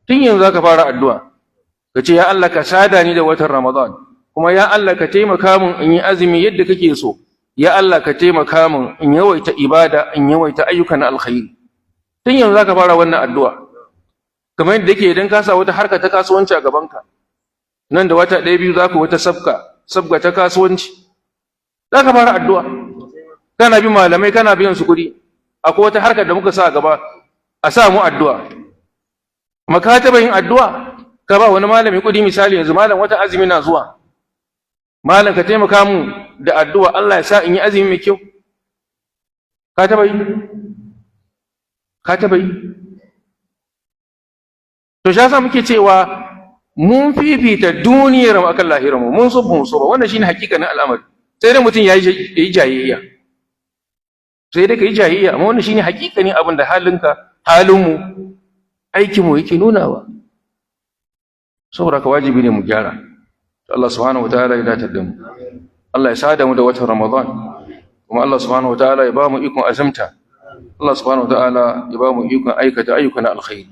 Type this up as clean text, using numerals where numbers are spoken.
tun yanzu zaka fara addu'a ka ce ya Allah ka sada ni da watan Ramadan, kuma ya Allah ka taimaka min in yi azumi yadda kake so, ya Allah ka taimaka min in yawaita ibada, in yawaita ayyukan alkhairi. Tun yanzu zaka fara wannan addu'a, kamar yadda yake idan ka sa wata harka ta kasuwanci a gabanka, nan da wata ɗaya biyu zaka wata sabga ta kasuwanci, zaka fara addu'a. Kana bin malamai, kana biyan su kuɗi, akwai wata harkar da muka sa a gaba, a sa mu addu'a. Maka taɓa yin addu'a, ka ba wani malami kuɗi misali yanzu, malam wata azumi na zuwa, malam ka taimaka mu da addu'a Allah ya sa in yi azumi mai kyau. Ka taɓa yi? Ka taɓa yi? To shi yasa muke cewa mun fifita duniyar mu akan lahirar mu, mun so ba wannan shine hakikanin al'amari. Sai dai mutum ya yi jayayya, sai dai ka yi jayayya, amma wannan shine hakikanin abin da halinka, halinmu, aikinmu yake nunawa. Saboda ka wajibi ne mu gyara. Allah subhanahu wa ta'ala ya datar da mu, Allah ya sada mu da watan Ramadan, kuma Allah subhanahu wa ta'ala ya ba mu ikon azumta, Allah subhanahu wa ta'ala ya ba mu ikon aikata ayyukan alkhairi.